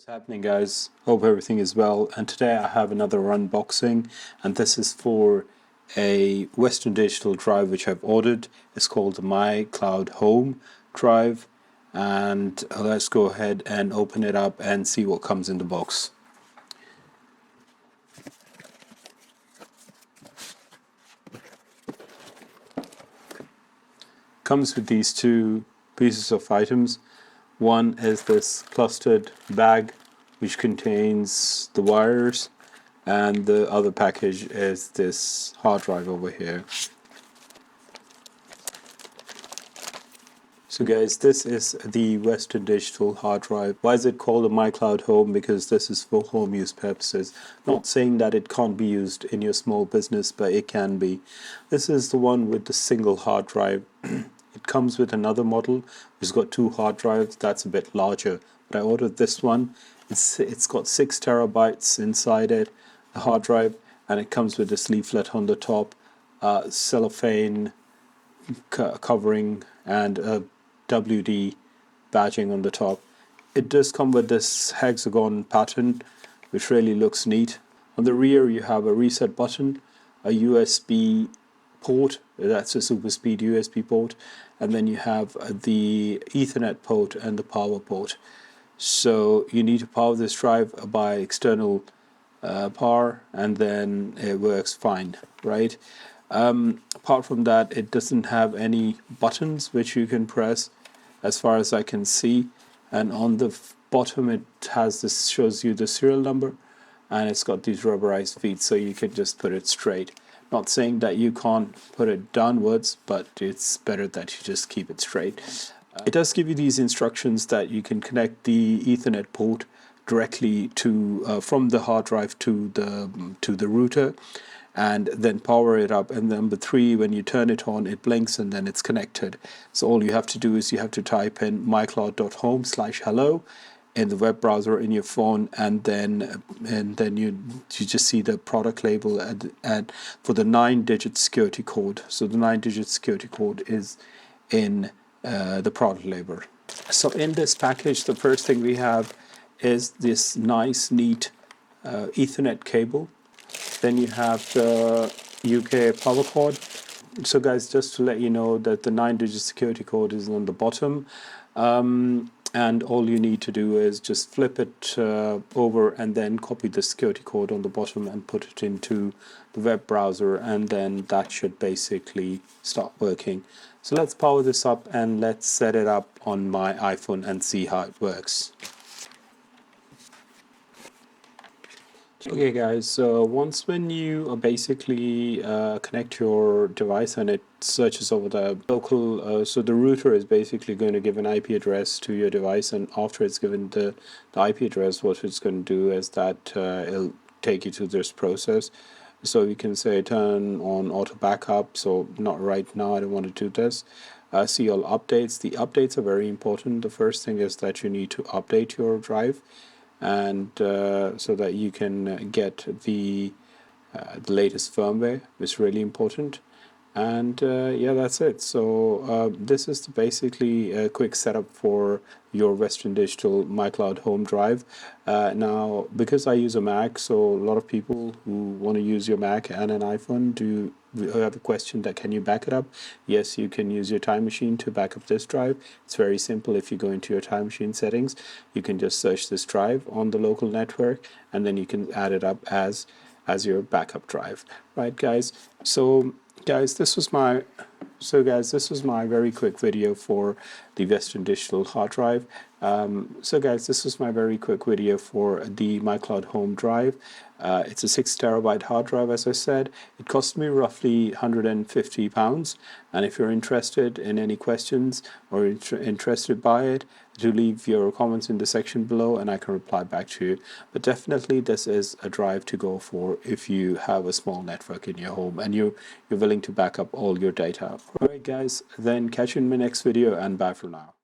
What's happening, guys? Hope everything is well, and today I have another unboxing, and this is for a Western Digital drive which I've ordered. It's called the My Cloud Home drive, and let's go ahead and open it up and see what comes in the box. Comes with these two pieces of items. One is this clustered bag which contains the wires, and the other package is this hard drive over here. So guys, this is the Western Digital hard drive. Why is it called a My Cloud Home? Because this is for home use purposes. Not saying that it can't be used in your small business, but it can be. This is the one with the single hard drive. It comes with another model which has got two hard drives. That's a bit larger, but I ordered this one. It's got 6 terabytes inside it, the hard drive, and it comes with this leaflet on the top, cellophane covering, and a WD badging on the top. It does come with this hexagon pattern which really looks neat. On the rear you have a reset button, a USB port, that's a super speed USB port, and then you have the Ethernet port and the power port. So you need to power this drive by external power, and then it works fine, right? Apart from that, it doesn't have any buttons which you can press as far as I can see, and on the bottom it has this, shows you the serial number, and it's got these rubberized feet so you can just put it straight. Not saying that you can't put it downwards, but it's better that you just keep it straight. It does give you these instructions that you can connect the Ethernet port directly to from the hard drive to the router, and then power it up. And number 3, when you turn it on, it blinks and then it's connected. So all you have to do is you have to type in mycloud.home/hello in the web browser in your phone, and then you just see the product label and for the 9-digit security code. So the 9-digit security code is in the product label. So in this package, the first thing we have is this nice, neat Ethernet cable. Then you have the UK power cord. So guys, just to let you know that the 9-digit security code is on the bottom, and all you need to do is just flip it over and then copy the security code on the bottom and put it into the web browser, and then that should basically start working. So let's power this up and let's set it up on my iPhone and see how it works. Okay guys, so once when you basically connect your device and it searches over the local, so the router is basically going to give an IP address to your device, and after it's given the IP address, what it's going to do is that it'll take you to this process. So you can say turn on auto backup. So not right now, I don't want to do this. See all updates. The updates are very important. The first thing is that you need to update your drive, and so that you can get the latest firmware is really important. And yeah, that's it. So this is basically a quick setup for your Western Digital My Cloud Home drive. Now, because I use a Mac, so a lot of people who want to use your Mac and an iPhone do have a question that can you back it up? Yes, you can use your Time Machine to back up this drive. It's very simple. If you go into your Time Machine settings, you can just search this drive on the local network, and then you can add it up as your backup drive, right guys? So guys, this was my very quick video for the Western Digital hard drive. So guys, this was my very quick video for the My Cloud Home drive. It's a 6 terabyte hard drive, as I said. It cost me roughly £150, and if you're interested in any questions or interested by it, do leave your comments in the section below and I can reply back to you. But definitely this is a drive to go for if you have a small network in your home and you're willing to back up all your data. Alright guys, then catch you in my next video, and bye for now.